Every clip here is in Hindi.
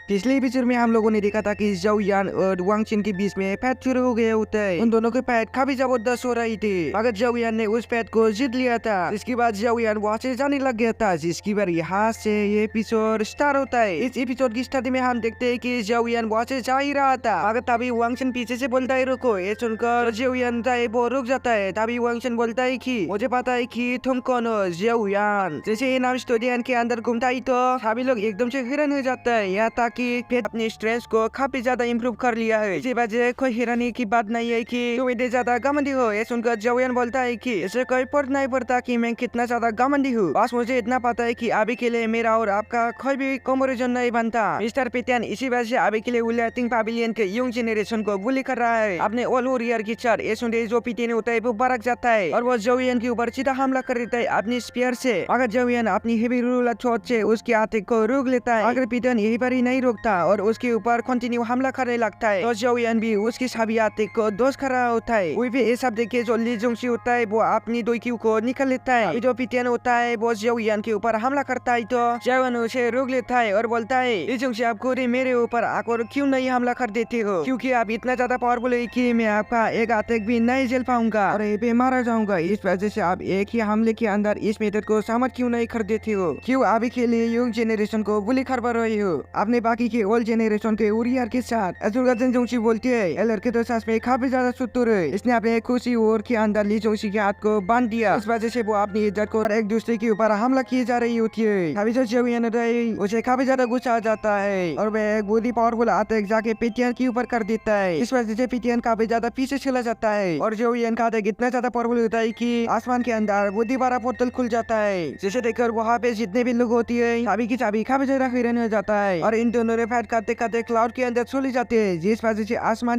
पिछले एपिसोड में हम लोगों ने देखा था कि जाओ यान और वांग चिन के बीच में फाइट शुरू हो गया होता है। उन दोनों के फाइट काफी जबरदस्त हो रही थी, मगर जाओ यान ने उस फाइट को जीत लिया था। इसके बाद जाओ यान वहाँ से जाने लग गया था, जिसकी बार यहाँ से ये एपिसोड स्टार्ट होता है। इस एपिसोड की स्टार्टिंग में हम देखते हैं कि जाओ यान वहाँ से जा ही रहा था, मगर तभी वांग चिन पीछे से बोलता है रुको। ये सुनकर जाओ यान वो रुक जाता है। तभी वांग चिन बोलता है कि मुझे पता है कि तुम कौन हो, जाओ यान। जैसे ये नाम स्टूडियो के अंदर घूमता ही तो सभी लोग एकदम से हैरान हो जाता है, यहाँ तक कि अपने स्ट्रेस को काफी ज्यादा इम्प्रूव कर लिया है। इसी वजह कोई हैरानी की बात नहीं है कि तुम इतने ज्यादा घमंडी हो। ये सुनकर जाओ यान बोलता है कि इसे कोई फर्क नहीं पड़ता कि मैं कितना ज्यादा घमंडी हूँ, बस मुझे इतना पता है कि अभी के लिए मेरा और आपका कोई भी कंपैरिजन नहीं बनता। मिस्टर पेटियन इसी वजह से अभी के लिए उलियाटिंग पैविलियन के यंग जेनरेशन को बुली कर रहा है अपने ऑल वॉरियर की चार। ये सुनते जो पेटियन होता है वो भड़क जाता है और वो जाओ यान के ऊपर सीधा हमला कर देता है अपनी स्पीयर से। अगर जाओ यान अपनी हेवी रूलर शॉट से उसके हाथ को रोक लेता है, अगर पेटियन यहीं पर ही नहीं रोकता और उसके ऊपर कंटिन्यू हमला करने लगता है, तो जाओ यान भी उसकी सभी हाथ को दोष कर रहा होता है। वही पे ये सब देख के जो ली जोंगसी होता है वो अपनी दोइक्यू को निकल लेता है। जो पेटियन होता है वो जाओ यान के ऊपर हमला करता है, तो जाओ यान उसे रोक लेता है और बोलता है ली जोंगसी आप खुद मेरे ऊपर आकर क्यों नहीं हमला कर देते हो, क्योंकि आप इतना ज्यादा पावरफुल है कि मैं आपका एक अटैक भी नहीं झेल पाऊंगा और ये पे मारा जाऊंगा। इस वजह से आप एक ही हमले के अंदर इस मेथड को समझ क्यों नहीं कर देते हो, क्यों अभी के लिए यंग जेनरेशन को बुली करवा रहे हो अपने बाकी के ओल्ड जेनरेशन के उरियर के साथ। जोंगसी बोलती है ये लड़के तो सच में काफी ज्यादा सुतुर है, इसने अपने खुशी और के अंदर ली जोंगसी के हाथ को बांध दिया। इस वजह से वो अपनी इज्जत को एक दूसरे के ऊपर हमला किए जा रही होती है। अभी जो जाओ यान उसे काफी ज्यादा गुस्सा आ जाता है और वह एक बहुत ही पावरफुल अटैक जाके पेटियन के ऊपर कर देता है। इस वजह से पेटियन काफी ज्यादा पीछे चला जाता है और जाओ यान का अटैक इतना ज्यादा पावरफुल होता है कि आसमान के अंदर बहुत ही बड़ा पोर्टल खुल जाता है, जिसे देखकर वहाँ पे जितने भी लोग होती है सभी की सभी काफी ज्यादा हैरान हो जाता है और इन दोनों ने फाइट करते करते क्लाउड के अंदर चले जाते हैं, जिस वजह से आसमान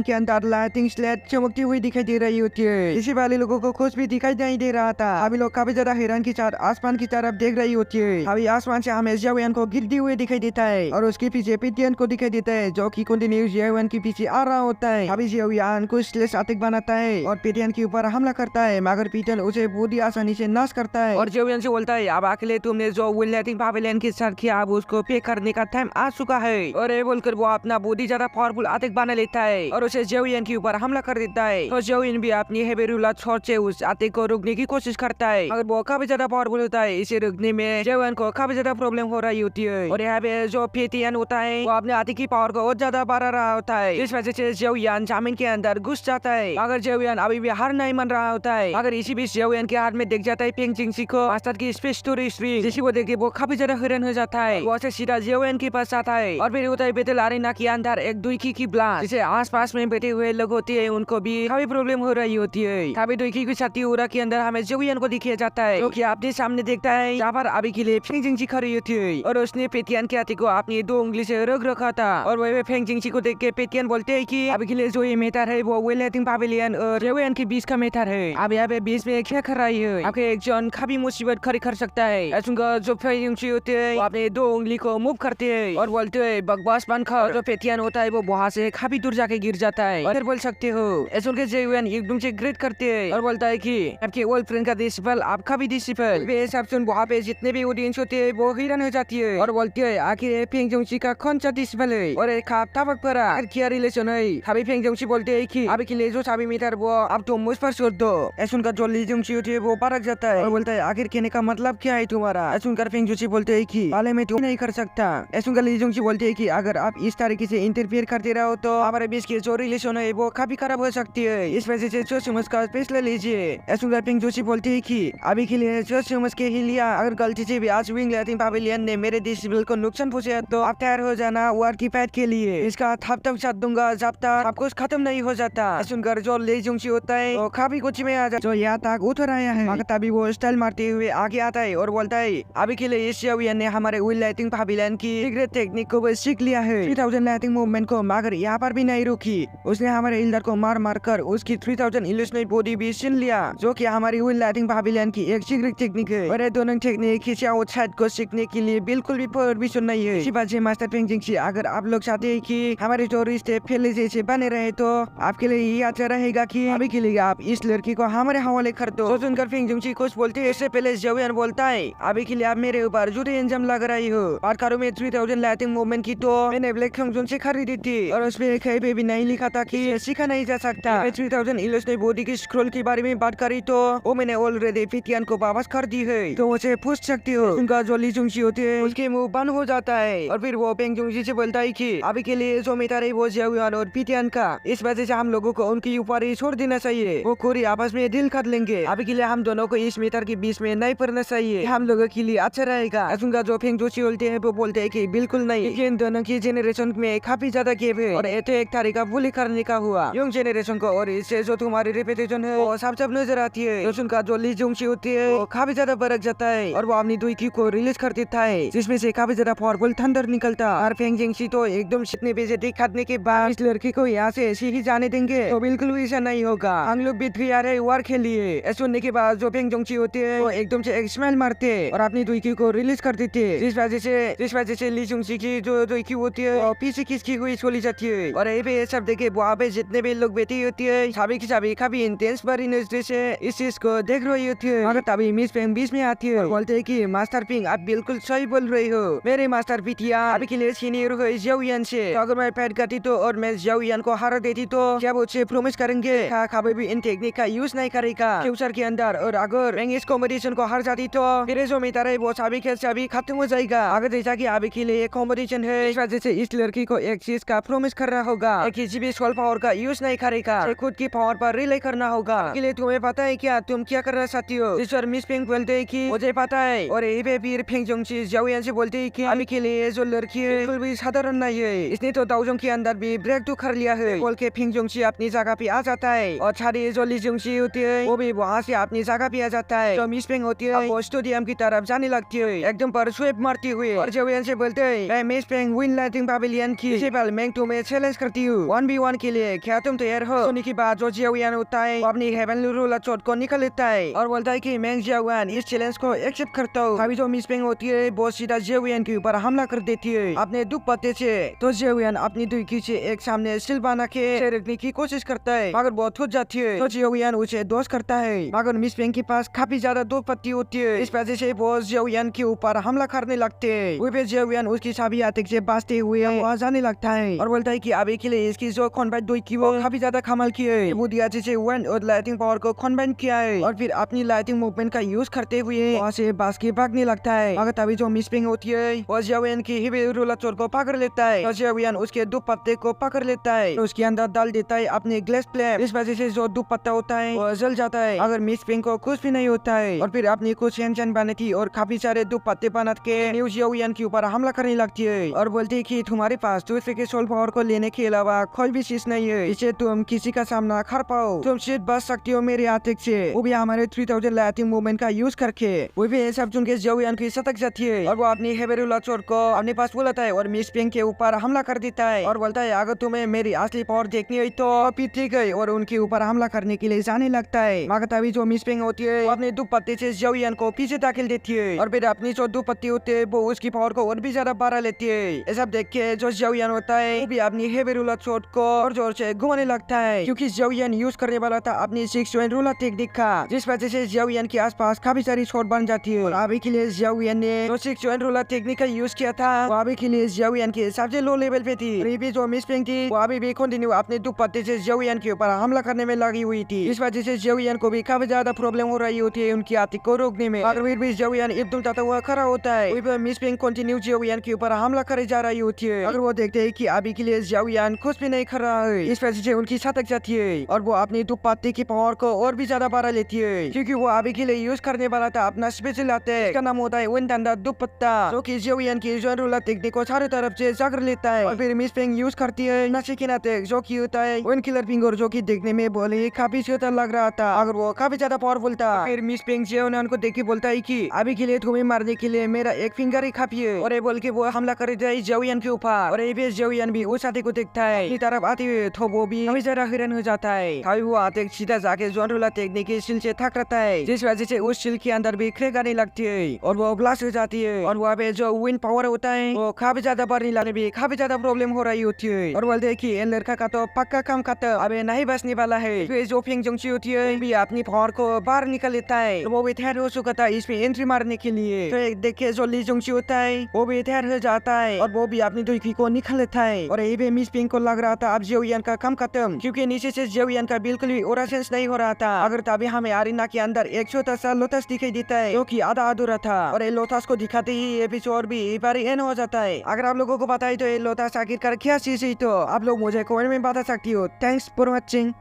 के अंदर लाइटिंग स्लेट चमकती हुई दिखाई दे रही होती है। इसी वाले लोगों को कुछ भी दिखाई नहीं दे रहा था। अभी लोग काफी ज्यादा हैरान के साथ आसमान की तरफ देख रही होती है। अभी आसमान से हमें जाओ यान को गिरते हुए दिखाई देता है और उसके पीछे पेटियन को दिखाई देता है, जो की कंटिन्यू जाओ यान के पीछे आ रहा होता है। अभी जाओ यान को स्लेश अटैक बनाता है और पेटियन के ऊपर हमला करता है, मगर पेटियन उसे बहुत ही आसानी से नाश करता है और जाओ यान से बोलता है अब अकेले तुमने जो उलियाटिंग पैविलियन के साथ किया अब उसको पे करने का टाइम आ चुका है। और ये बोलकर वो अपना बहुत ही ज्यादा पावरफुल अटैक बना लेता है और उसे जाओ यान के ऊपर हमला कर देता है। तो जाओ यान भी अपनी हेवी रूलर शॉट से उस अटैक को रोकने की कोशिश करता है, मगर वो काफी ज्यादा पावरफुल होता है। इसे रोकने में जाओ यान को काफी ज्यादा प्रॉब्लम हो रही होती है और यहाँ पे जो पेटियन होता है वो अपने अटैक की पावर को और ज्यादा बढ़ा रहा होता है। इस वजह से जाओ यान जमीन के अंदर घुस जाता है, मगर जाओ यान अभी भी हार नहीं मान रहा होता है। मगर इसी बीच जाओ यान के हाथ में देख जाता है पेंग जिंगसी को मास्टर की स्पेस स्टोरी स्ट्रिंग, जिसी को देख के वो काफी ज्यादा हैरान हो जाता है। वो से सीधा जाओ यान के पास आता है और फिर होता है बैटल अरेना के अंदर एक दुइकी की ब्लास्ट, जिसे आसपास में बैठे हुए लोग होते हैं उनको भी काफी प्रॉब्लम हो रही होती है। काफी दुइकी की छाती उड़ा के अंदर हमें जाओ यान को दिखाया जाता है, जो कि अपने सामने देखता है जहाँ पर अभी के लिए फेंग जिंगसी खड़ी होती है और उसने पेटियन के हाथी को अपनी दो उंगली से रोक रखा था। और वह फेंग जिंगसी को देख के पेटियन बोलते हैं कि अभी के लिए जो ये मेटर है वो उलियाटिंग पैविलियन और जाओ यान के बीच का मेटर है। अब यहाँ पे बीच में क्या कर रही है, आपके एक जन काफी मुसीबत खड़ी कर सकता है। जो फेंग जिंगसी होते हैं वो अपने दो उंगली को मूव करते हैं और बोलते हैं बकवास बंद कर। जो पेटियन होता है वो वहाँ से काफी दूर जाके गिर जाता है और फिर बोल सकते हो ऐसा के जाओ यान एकदम से ग्रेट करते हैं और बोलता है कि आपके ओल्ड फ्रेंड का डिसिपल आपका भी डिसिपल। वे सब सुन वहाँ पे जितने भी ऑडियंस होते हैं वो हैरान हो जाती है और बोलते हैं आखिर फेंग जिंगसी का कौन सा डिसिपल है और एक ताबक पर क्या रिलेशन है। अभी फेंग जिंगसी बोलते हैं कि अभी के लिए जो सभी मीटर वो अब तुम मुझ पर छोड़ दो। ऐसा का जो ली जिंगसी होती है वो भड़क जाता है और बोलता है आखिर कहने का मतलब क्या है तुम्हारा। ऐसा कर फेंग जिंगसी बोलते हैं कि पहले मैं तुम नहीं कर सकता। ऐसा कर ली जिंगसी बोलते हैं कि अगर आप इस तरीके से इंटरफेयर करते रहो तो हमारे बीच की जो रिलेशन है वो काफी खराब हो सकती है, इस वजह से सोच समझ कर फैसला लीजिए। ऐसा फेंग जिंगसी बोलते हैं कि अभी के लिए सोच समझ के ही लिया, अगर गलती से भी आज उलियाटिंग पैविलियन ने मेरे डिसिबल को नुकसान पहुंचाया तो आप तैयार हो जाना वार की फाइट के लिए। इसका थप तक साथ दूंगा जब तक आप कुछ खत्म नहीं हो जाता। सुनकर जो ली जिंगसी होता है वो काफी गुस्से में आ जाता जो यहाँ तक उतर आया है, मगर तभी वो स्टाइल मारते हुए आगे आता है और बोलता है अभी के लिए इस जाओ यान ने हमारे उलियाटिंग पैविलियन की सीक्रेट टेक्निक को सीख लिया है 3000 लाइटिंग मूवमेंट को, मगर यहाँ पर भी नहीं रुकी। उसने हमारे इल्डर को मार मार कर उसकी 3000 इल्यूशनरी बॉडी भी छीन लिया, जो कि हमारी उलियाटिंग पैविलियन की एक सीक्रेट टेक्निक है और ये दोनों टेक्निक किसी आउटसाइड को सीखने के लिए बिल्कुल भी परमिशन नहीं है। इसी बात से मास्टर फेंग जिंगसी अगर आप लोग चाहते हैं कि हमारे जो रिश्ते पहले जैसे बने रहे तो आपके लिए ये अच्छा रहेगा कि अभी के लिए आप इस लड़की को हमारे हवाले कर दो। सुनकर फेंग जिंगसी कुछ बोलते हैं इससे पहले जाओ यान बोलता है अभी के लिए आप मेरे ऊपर झूठे इंजाम लग रही हो बात करूं मैं 3000 लाइटिंग मूवमेंट की तो मैंने ब्लैक खंगजोन से खरीदी थी और उसमें कहीं पे भी नहीं लिखा था कि सीखा नहीं जा सकता। 3000 इलस्ट्रेट बॉडी की स्क्रॉल के बारे में बात करी तो वो मैंने ऑलरेडी पिटियन को वापस कर दी है, तो मुझे पूछ सकती हो। उनका जो ली जुंगशी होती है उसके मुंह बंद हो जाता है और फिर वो पेंग जुंगशी से बोलता है कि अभी के लिए जो मेटा रही वो जियाओयान और पिटियन का, इस वजह से हम लोगों को उनके ऊपर ही छोड़ देना चाहिए। वो कोरी आपस में दिल कर लेंगे। अभी के लिए हम दोनों को इस मीटर के बीच में नहीं पड़ना चाहिए, हम लोगों के लिए अच्छा रहेगा। उनका जो पेंग जोशी बोलते हैं वो बोलते हैं कि बिल्कुल नहीं, इन दोनों की जेनरेशन में काफी ज्यादा गैप है और ये तो एक तरीका बुली करने का हुआ यंग जेनरेशन को, और इससे जो तुम्हारी रेपुटेशन है वो सब नजर आती है। तो उनका जो ली जुंगशी होती है वो काफी ज्यादा बरक जाता है और वो अपनी दुई को रिलीज कर देता है जिसमें से काफी ज्यादा पावरफुल थंडर निकलता। और फेंग जिंगशी तो एकदम इतने बेजे दिखाने के बाद इस लड़की को यहाँ से ऐसे ही जाने देंगे, तो बिल्कुल भी ऐसा नहीं होगा। हम लोग भी तैयार है वार के लिए। सुनने के बाद जो फेंग जिंगशी होती है वो एकदम से एक स्मेल मारते और अपनी दुई को रिलीज कर देते, जिस वजह से ली जुंगशी की जो दुई होती है वो पीछे खिसकी हुई चली जाती है। और ये सब देखे वहाँ पे जितने भी लोग बैठी होती है सभी की सभी काफी इंटेंस बड़ी नजर से इस चीज को देख रही होती है। मगर तभी मिस पेंग बीच में आती है, बोलते है कि मास्टर पिंग आप बिल्कुल सही बोल रही हो, मेरे मास्टर पिटिया अभी के लिए सीनियर हो जियाओयान से। तो अगर मैं पैड करती तो और मैं जियाओयान को हरा देती तो क्या वो उसे प्रॉमिस करेंगे कभी भी इन टेक्निक का यूज नहीं करेगा फ्यूचर के अंदर। और अगर मैं इस कॉम्पिटिशन को हार जाती तो फिर जो मेटा रहे वो सभी के सभी खत्म हो जाएगा। अगर जैसा कि अभी के लिए कॉम्पिटिशन है, इस वजह से इस लड़की को एक चीज का प्रॉमिस करना होगा, किसी भी सोल पावर का यूज नहीं करेगा, खुद की पावर पर रिले करना होगा। के लिए तुम्हें पता है क्या तुम क्या करना चाहती हो? इस पर मिस पिंग बोलते है कि मुझे पता है। और यही पे फिर फेंग जोंगशी जियाओयान से बोलते है कि अभी के लिए जो लड़की है बिल्कुल भी साधारण नहीं है, इसने तो दाओजोंग के अंदर भी ब्रेक थ्रू कर लिया है। बोल के फेंग जोंगशी अपनी जगह पे आ जाता है और छाड़ी जो ली जोंगशी होती है वो भी वहाँ से अपनी जगह पे आ जाता है। तो मिस पिंग होती है वो स्टेडियम की तरफ जाने लगती है एकदम पर स्वेप मारती हुई और जियाओयान से बोलते है मैं miss ping win lighting pavilion की प्रिंसिपल मैं तुम्हें चैलेंज करती हूँ 1v1 के लिए, क्या तुम तैयार हो? सुनने के बाद जो जियाओयान होता है वो अपनी हेवनली रूलर चोट को निकल लेता है और बोलता है कि मैं जियाओयान इस चैलेंज को एक्सेप्ट करता हूँ। अभी जो मिस पिंग होती है वो सीधा जियाओयान के ऊपर हमला कर देती है अपने दुख पत्ते से। तो जियाओयान अपनी दुई से एक सामने स्टिल बना के रखने की कोशिश करता है मगर वो थक जाती है, तो जियाओयान उसे दोस्त करता है मगर मिस पिंग के पास काफी ज्यादा दुख पत्ती होती है, इस वजह से वो जियाओयान के ऊपर हमला करने लगते है। वही पे जियाओयान उसकी सभी आतिक से बचते हुए वहाँ जाने लगता है और बोलता है कि अभी के लिए इसकी जो कॉन्बैट दुई की वो काफी ज्यादा कमाल की है, वो दिया जैसे वन और लाइटिंग पावर को कॉन्बैट किया है और फिर अपनी लाइटिंग मूवमेंट का यूज करते हुए वहाँ से बस के भागने लगता है। मगर तभी जो मिस पिंग होती है वो जियाओयान की हेवी रूलर चोर को पकड़ लेता है और जियाओयान उसके दो पत्ते को पकड़ लेता है तो उसके अंदर डाल देता है अपने ग्लास प्लेट, इस वजह से जो दो पत्ता होता है वो जल जाता है। अगर मिस पिंग को कुछ भी नहीं होता है और फिर अपनी कुछ एंजन बने थी और काफी सारे दो पत्ते बना के न्यू जियाओयान के ऊपर हमला करने लगती है और बोलती है कि तुम्हारे पास दूसरे के सोल पावर को लेने के अलावा कोई भी चीज नहीं है, इसे तुम किसी का सामना कर पाओ, तुम सिर्फ बच सकती हो मेरे आतिक से, वो भी हमारे 3000 लाइटिंग मूवमेंट का यूज करके। वो भी ये सब सुन के जियाओयान की सतक जाती है और वो अपनी हेवी रूलर चोर को अपने पास बुलाता है और मिस पिंग के ऊपर हमला कर देता है और बोलता है अगर तुम्हें मेरी असली पावर देखनी है तो पीछे गई और उनके ऊपर हमला करने के लिए जाने लगता है। मगर तभी जो मिस पिंग होती है वो अपने दो पत्ते से जियाओयान को पीछे धकेल देती है और फिर अपनी जो दो पत्ते होते है वो उसकी पावर को और भी ज्यादा बढ़ा लेती है। ये सब देख के जो जियाओयान होता है वो भी अपनी हेवी रूलर चोट को और जोर से घुमाने लगता है क्योंकि जियाओयान यूज करने वाला था अपनी 6 जॉइंट रूलर टेक्निक का, जिस वजह से जियाओयान के आसपास काफी सारी शॉट बन जाती है। और अभी के लिए जियाओयान ने जो 6 जॉइंट रूलर टेक्निक का यूज किया था वो अभी के लिए जियाओयान के सबसे लो लेवल पे थी। और भी जो मिस पिंग थी वो अभी भी कंटिन्यू अपने दो पत्ते से जियाओयान के ऊपर हमला करने में लगी हुई थी, इस वजह से जियाओयान को भी काफी ज्यादा प्रॉब्लम हो रही होती है उनकी आतिक को रोकने में। अगर फिर भी जियाओयान एकदम तथा हुआ खड़ा होता है वही पर मिस पिंग कंटिन्यू जियाओयान के ऊपर हमला करे जा रही होती है। अगर वो देखते है कि अभी के लिए जियाओयान कुछ भी नहीं कर रहा है, इस वजह से उनकी सतक जाती है और वो अपनी दो पत्ते की पावर को और भी ज्यादा बढ़ा लेती है क्योंकि वो अभी के लिए यूज करने वाला था अपना स्पेशल अटैक, इसका नाम होता है विंड थंडर दो पत्ता, जो कि जियाओयान की जॉइंट रूलर टेक्निक को चारों तरफ से जकड़ लेता है। और फिर मिस पिंग यूज करती है नशिकिन अटैक, जो कि होता है विंड किलर फिंगर, जो कि देखने में बोले काफी शैतान लग रहा था अगर वो काफी ज्यादा पावरफुल था। फिर मिस पिंग जियाओयान को देख के बोलता है कि अभी के लिए तुम्हें मारने के लिए मेरा एक फिंगर ही काफी है, और ये बोल के वो हमला कर जाए जियाओयान के ऊपर। और ये भी जियाओयान भी उस अटैक को देखता है अपनी तरफ आते हुए तो वो भी काफी ज्यादा हैरान हो जाता है। कभी वो अटैक सीधा जाके जॉइंट रूलर टेक्निक की शील्ड से टकराता है, जिस वजह से उस शील्ड के अंदर भी क्रैक आने लगती है और वो ब्लास्ट हो जाती है। और वहाँ पे जो विंड पावर होता है वो काफी ज्यादा बढ़ने लगने भी काफी ज्यादा प्रॉब्लम हो रही होती है। और बोलते है कि ये लड़का का तो पक्का काम खाता अबे नहीं बचने वाला है। तो जो फेंग जोंगशी होती है भी अपनी पावर को बाहर निकल लेता है, तो वो भी तैयार हो चुका था इसमें एंट्री मारने के लिए। तो देखे जो ली जोंगशी होता होता है वो भी तैयार हो जाता है और वो भी अपनी दुखी को निकाल लेता है। और यही पे मिस पिंक को लग रहा था अब जोवियन का काम खत्म, क्योंकि नीचे से जोवियन का बिल्कुल भी ओरा सेंस नहीं हो रहा था। अगर तभी हमें अरीना के अंदर एक छोटा सा लोटस दिखाई देता है जो कि आधा अधूरा था, और ये लोटस को दिखाते ही एपिसोड भी पर एंड हो जाता है। अगर आप लोगों को पता है तो ये लोटस आखिरकार क्या चीज है तो आप लोग मुझे कमेंट में बता सकती हो। Thanks for watching.